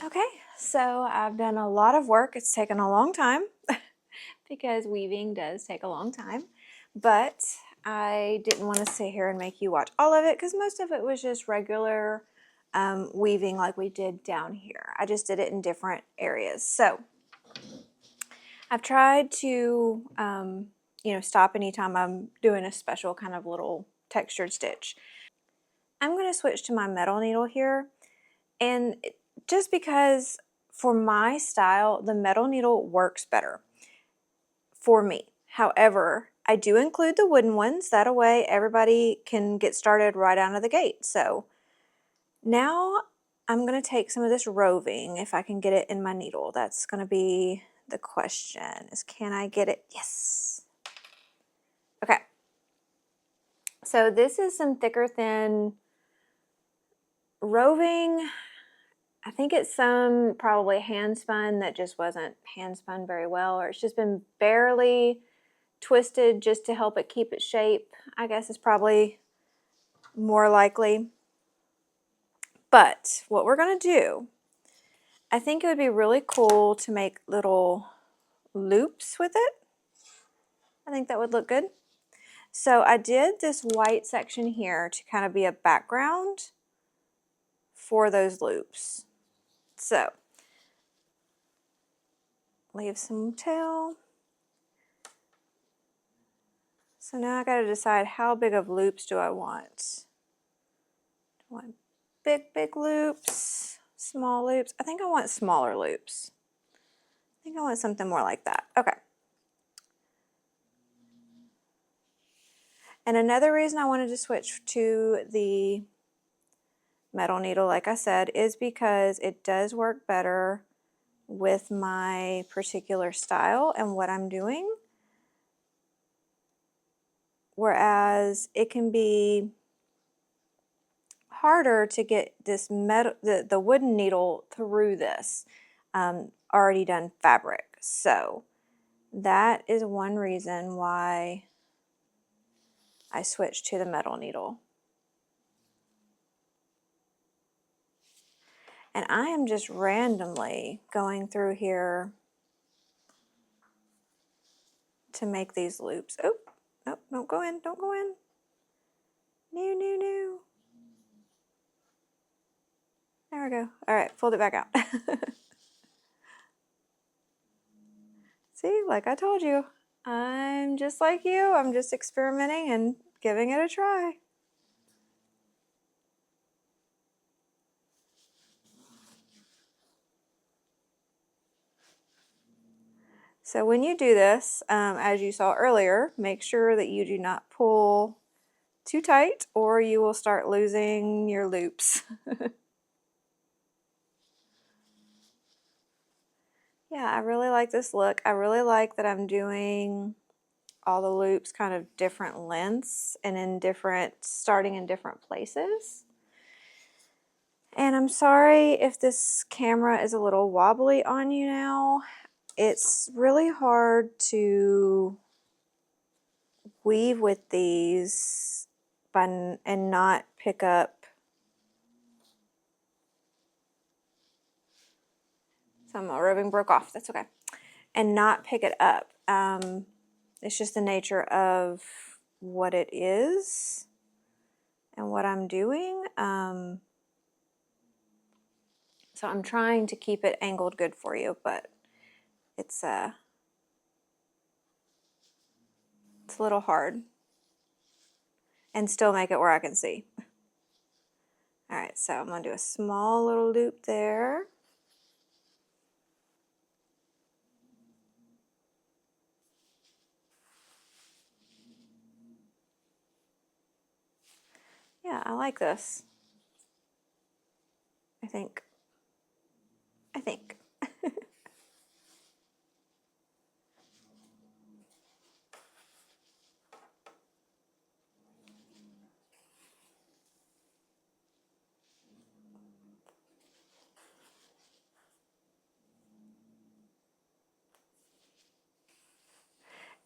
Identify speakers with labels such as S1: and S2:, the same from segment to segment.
S1: Okay, so I've done a lot of work. It's taken a long time because weaving does take a long time, but I didn't want to sit here and make you watch all of it because most of it was just regular weaving like we did down here. I just did it in different areas. So I've tried to, stop anytime I'm doing a special kind of little textured stitch. I'm going to switch to my metal needle here, and just because for my style, the metal needle works better for me. However, I do include the wooden ones. That way everybody can get started right out of the gate. So now I'm going to take some of this roving, if I can get it in my needle. That's going to be the question, is can I get it? Yes. Okay. So this is some thicker thin roving. I think it's some probably hand spun that just wasn't hand spun very well, or it's just been barely twisted just to help it keep its shape, I guess is probably more likely. But what we're going to do, I think it would be really cool to make little loops with it. I think that would look good. So I did this white section here to kind of be a background for those loops. So leave some tail. So now I got to decide how big of loops do I want. Do I want big loops, small loops? I think I want smaller loops. I think I want something more like that. Okay. And another reason I wanted to switch to the metal needle, like I said, is because it does work better with my particular style and what I'm doing. Whereas it can be harder to get this metal, the wooden needle through this already done fabric. So that is one reason why I switched to the metal needle. And I am just randomly going through here to make these loops. Oh, nope, don't go in, don't go in. No. There we go. All right, fold it back out. See, like I told you, I'm just like you. I'm just experimenting and giving it a try. So when you do this, as you saw earlier, make sure that you do not pull too tight or you will start losing your loops. Yeah, I really like this look. I really like that I'm doing all the loops kind of different lengths and in different, starting in different places. And I'm sorry if this camera is a little wobbly on you now. It's really hard to weave with these and not pick up. Some roving broke off, that's okay. And not pick it up. It's just the nature of what it is and what I'm doing. So I'm trying to keep it angled good for you, but it's a little hard. And still make it where I can see. All right, so I'm gonna do a small little loop there. Yeah, I like this. I think.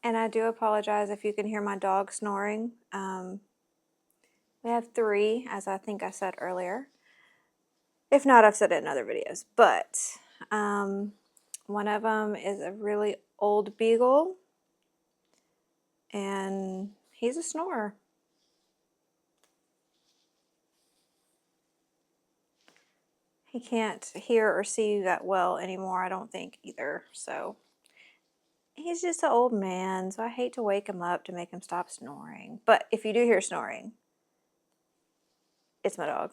S1: And I do apologize if you can hear my dog snoring. We have 3, as I think I said earlier. If not, I've said it in other videos. But one of them is a really old beagle, and he's a snorer. He can't hear or see that well anymore, I don't think either. So he's just an old man, so I hate to wake him up to make him stop snoring. But if you do hear snoring, it's my dog.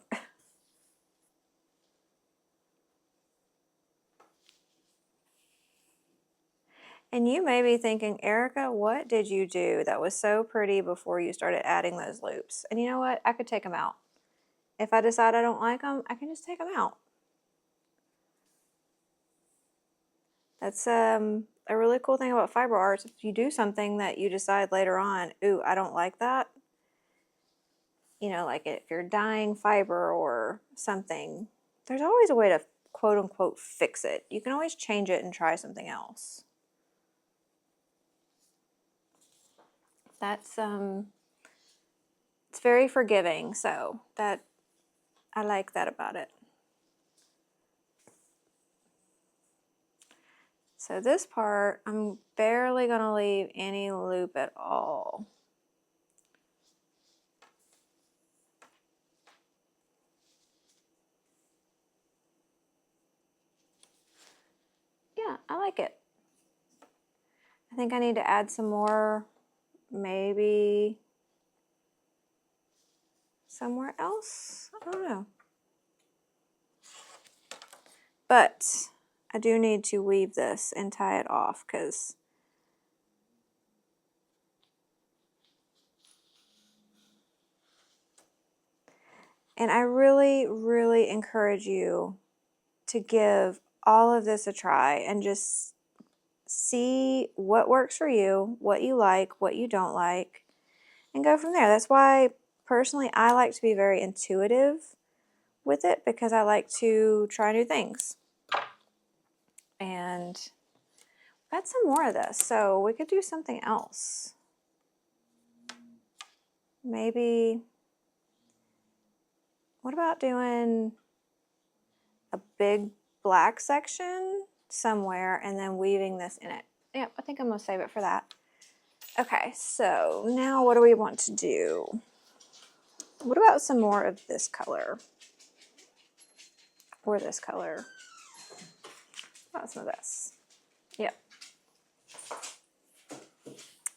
S1: And you may be thinking, Erica, what did you do that was so pretty before you started adding those loops? And you know what? I could take them out. If I decide I don't like them, I can just take them out. That's a really cool thing about fiber arts. If you do something that you decide later on, ooh, I don't like that, you know, like if you're dyeing fiber or something, there's always a way to quote unquote fix it. You can always change it and try something else. That's it's very forgiving, so that I like that about it. So this part, I'm barely gonna leave any loop at all. Yeah, I like it. I think I need to add some more, maybe somewhere else. I don't know. But I do need to weave this and tie it off because and I really, really encourage you to give all of this a try and just see what works for you, what you like, what you don't like, and go from there. That's why personally I like to be very intuitive with it because I like to try new things. And got some more of this, so we could do something else. Maybe, what about doing a big black section somewhere and then weaving this in it? Yeah, I think I'm gonna save it for that. Okay, so now what do we want to do? What about some more of this color? Or this color? What about some of this? Yep.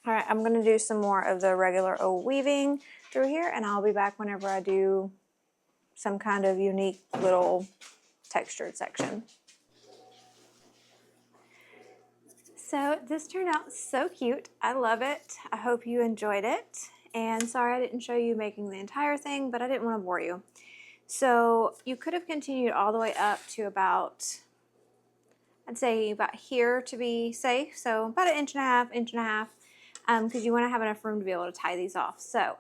S1: All right, I'm gonna do some more of the regular old weaving through here, and I'll be back whenever I do some kind of unique little textured section. So this turned out so cute. I love it. I hope you enjoyed it. And sorry I didn't show you making the entire thing, but I didn't want to bore you. So you could have continued all the way up to about, I'd say about here to be safe. So about an inch and a half, because you want to have enough room to be able to tie these off. So